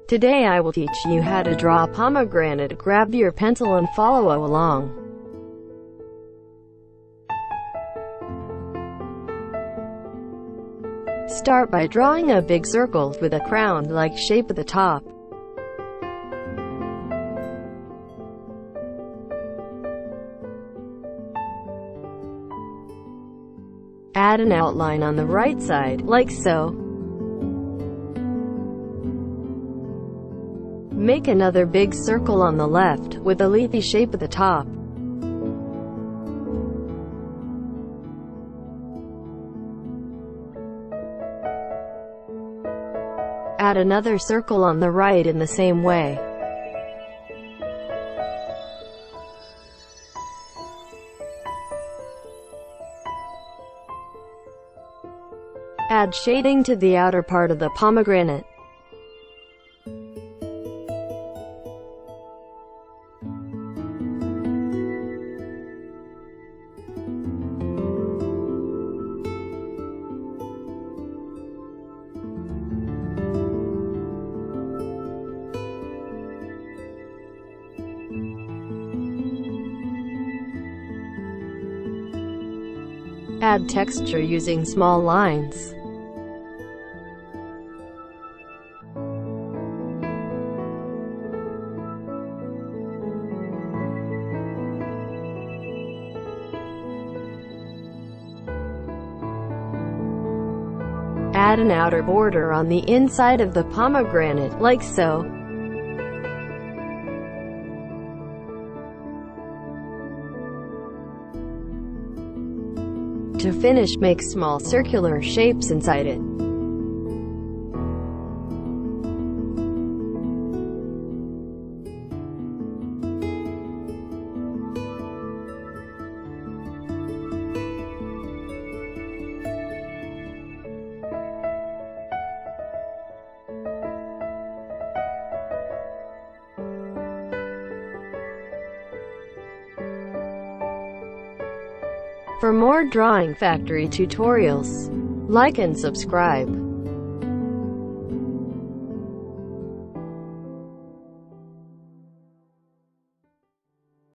Today I will teach you how to draw a pomegranate. Grab your pencil and follow along. Start by drawing a big circle with a crown-like shape at the top. Add an outline on the right side, like so. Make another big circle on the left, with a leafy shape at the top. Add another circle on the right in the same way. Add shading to the outer part of the pomegranate. Add texture using small lines. Add an outer border on the inside of the pomegranate, like so. To finish, make small circular shapes inside it. For more Drawing Factory tutorials, like and subscribe.